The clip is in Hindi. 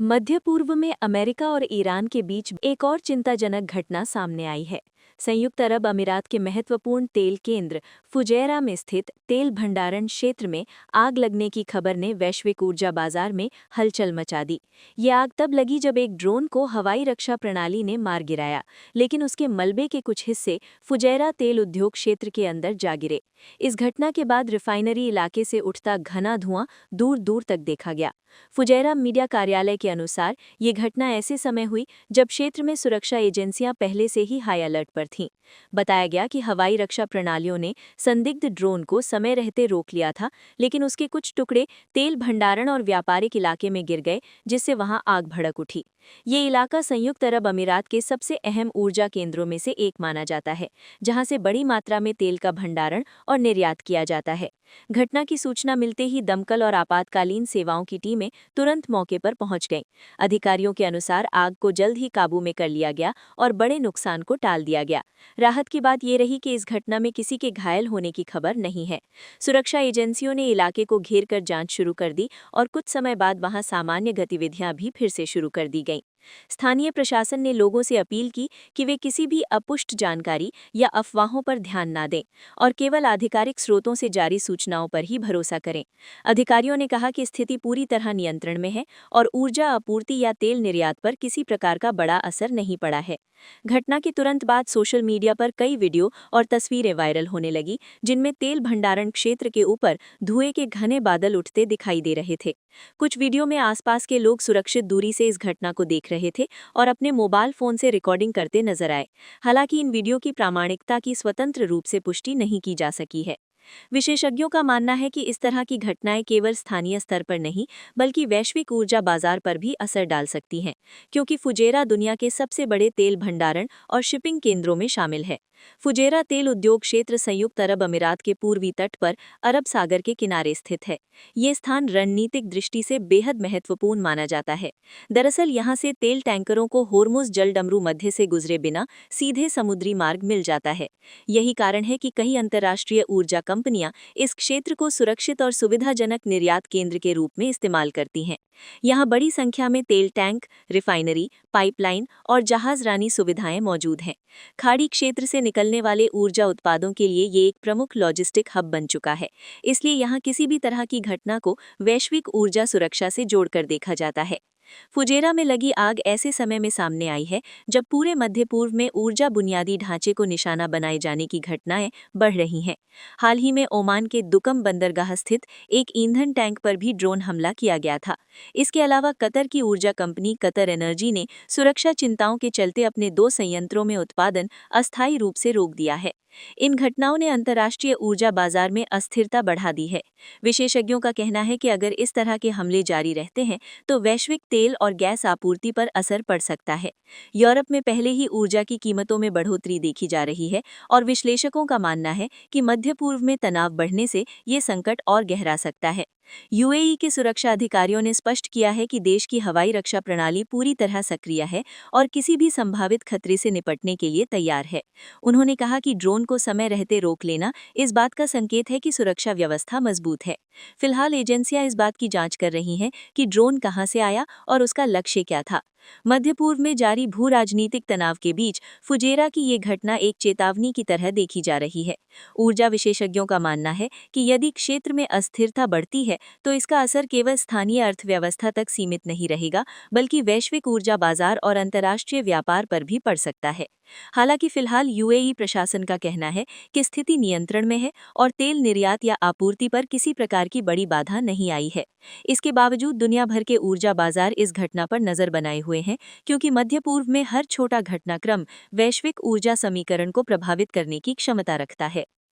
मध्य पूर्व में अमेरिका और ईरान के बीच एक और चिंताजनक घटना सामने आई है। संयुक्त अरब अमीरात के महत्वपूर्ण तेल केंद्र फुजैरा में स्थित तेल भंडारण क्षेत्र में आग लगने की खबर ने वैश्विक ऊर्जा बाजार में हलचल मचा दी। ये आग तब लगी जब एक ड्रोन को हवाई रक्षा प्रणाली ने मार गिराया, लेकिन उसके मलबे के कुछ हिस्से फुजैरा तेल उद्योग क्षेत्र के अंदर जा गिरे। इस घटना के बाद रिफाइनरी इलाके से उठता घना धुआं दूर दूर तक देखा गया। फुजैरा मीडिया कार्यालय के अनुसार ये घटना ऐसे समय हुई जब क्षेत्र में सुरक्षा एजेंसियां पहले से ही हाई अलर्ट पर थीं। बताया गया कि हवाई रक्षा प्रणालियों ने संदिग्ध ड्रोन को समय रहते रोक लिया था, लेकिन उसके कुछ टुकड़े तेल भंडारण और व्यापारिक इलाके में गिर गए, जिससे वहां आग भड़क उठी। ये इलाका संयुक्त अरब अमीरात के सबसे अहम ऊर्जा केंद्रों में से एक माना जाता है, जहां से बड़ी मात्रा में तेल का भंडारण और निर्यात किया जाता है। घटना की सूचना मिलते ही दमकल और आपातकालीन सेवाओं की टीमें तुरंत मौके पर पहुंच गईं। अधिकारियों के अनुसार आग को जल्द ही काबू में कर लिया गया और बड़े नुकसान को टाल दिया गया। राहत की बात यह रही कि इस घटना में किसी के घायल होने की खबर नहीं है। सुरक्षा एजेंसियों ने इलाके को घेर कर जांच शुरू कर दी और कुछ समय बाद वहां सामान्य गतिविधियां भी फिर से शुरू कर दी गईं। स्थानीय प्रशासन ने लोगों से अपील की कि वे किसी भी अपुष्ट जानकारी या अफवाहों पर ध्यान न दें और केवल आधिकारिक स्रोतों से जारी सूचनाओं पर ही भरोसा करें। अधिकारियों ने कहा कि स्थिति पूरी तरह नियंत्रण में है और ऊर्जा आपूर्ति या तेल निर्यात पर किसी प्रकार का बड़ा असर नहीं पड़ा है। घटना के तुरंत बाद सोशल मीडिया पर कई वीडियो और तस्वीरें वायरल होने लगी, जिनमें तेल भंडारण क्षेत्र के ऊपर धुएं के घने बादल उठते दिखाई दे रहे थे। कुछ वीडियो में आसपास के लोग सुरक्षित दूरी से इस घटना को देख रहे थे और अपने मोबाइल फोन से रिकॉर्डिंग करते नजर आए। हालांकि इन वीडियो की प्रामाणिकता की स्वतंत्र रूप से पुष्टि नहीं की जा सकी है। विशेषज्ञों का मानना है कि इस तरह की घटनाएं केवल स्थानीय स्तर पर नहीं, बल्कि वैश्विक ऊर्जा बाजार पर भी असर डाल सकती हैं, क्योंकि फुजेरा दुनिया के सबसे बड़े तेल भंडारण और शिपिंग केंद्रों में शामिल है। फुजेरा तेल उद्योग क्षेत्र संयुक्त अरब अमीरात के पूर्वी तट पर अरब सागर के किनारे स्थित है। ये स्थान रणनीतिक दृष्टि से बेहद महत्वपूर्ण माना जाता है। दरअसल यहाँ से तेल टैंकरों को होर्मुज जलडमरू मध्य से गुजरे बिना सीधे समुद्री मार्ग मिल जाता है। यही कारण है कि कई अंतर्राष्ट्रीय ऊर्जा कंपनियां इस क्षेत्र को सुरक्षित और सुविधाजनक निर्यात केंद्र के रूप में इस्तेमाल करती हैं। यहाँ बड़ी संख्या में तेल टैंक, रिफाइनरी, पाइपलाइन और जहाजरानी सुविधाएं मौजूद हैं। खाड़ी क्षेत्र से निकलने वाले ऊर्जा उत्पादों के लिए ये एक प्रमुख लॉजिस्टिक हब बन चुका है। इसलिए यहाँ किसी भी तरह की घटना को वैश्विक ऊर्जा सुरक्षा से जोड़कर देखा जाता है। फुजेरा में लगी आग ऐसे समय में सामने आई है जब पूरे मध्य पूर्व में ऊर्जा बुनियादी ढांचे को निशाना बनाए जाने की घटनाएं बढ़ रही हैं। हाल ही में ओमान के दुकम बंदरगाह स्थित एक ईंधन टैंक पर भी ड्रोन हमला किया गया था। इसके अलावा कतर की ऊर्जा कंपनी कतर एनर्जी ने सुरक्षा चिंताओं के चलते अपने 2 संयंत्रों में उत्पादन अस्थायी रूप से रोक दिया है। इन घटनाओं ने अंतर्राष्ट्रीय ऊर्जा बाजार में अस्थिरता बढ़ा दी है। विशेषज्ञों का कहना है कि अगर इस तरह के हमले जारी रहते हैं तो वैश्विक तेल और गैस आपूर्ति पर असर पड़ सकता है। यूरोप में पहले ही ऊर्जा की कीमतों में बढ़ोतरी देखी जा रही है और विश्लेषकों का मानना है कि मध्य पूर्व में तनाव बढ़ने से ये संकट और गहरा सकता है। यूएई के सुरक्षा अधिकारियों ने स्पष्ट किया है कि देश की हवाई रक्षा प्रणाली पूरी तरह सक्रिय है और किसी भी संभावित खतरे से निपटने के लिए तैयार है। उन्होंने कहा कि ड्रोन को समय रहते रोक लेना इस बात का संकेत है कि सुरक्षा व्यवस्था मजबूत है। फिलहाल एजेंसियां इस बात की जांच कर रही हैं कि ड्रोन कहां से आया और उसका लक्ष्य क्या था। मध्य पूर्व में जारी भू राजनीतिक तनाव के बीच फुजेरा की ये घटना एक चेतावनी की तरह देखी जा रही है। ऊर्जा विशेषज्ञों का मानना है कि यदि क्षेत्र में अस्थिरता बढ़ती है तो इसका असर केवल स्थानीय अर्थव्यवस्था तक सीमित नहीं रहेगा, बल्कि वैश्विक ऊर्जा बाजार और अंतर्राष्ट्रीय व्यापार पर भी पड़ सकता है। हालांकि फिलहाल यूएई प्रशासन का कहना है कि स्थिति नियंत्रण में है और तेल निर्यात या आपूर्ति पर किसी प्रकार की बड़ी बाधा नहीं आई है। इसके बावजूद दुनिया भर के ऊर्जा बाजार इस घटना पर नजर बनाए हुए हैं, क्योंकि मध्य पूर्व में हर छोटा घटनाक्रम वैश्विक ऊर्जा समीकरण को प्रभावित करने की क्षमता रखता है।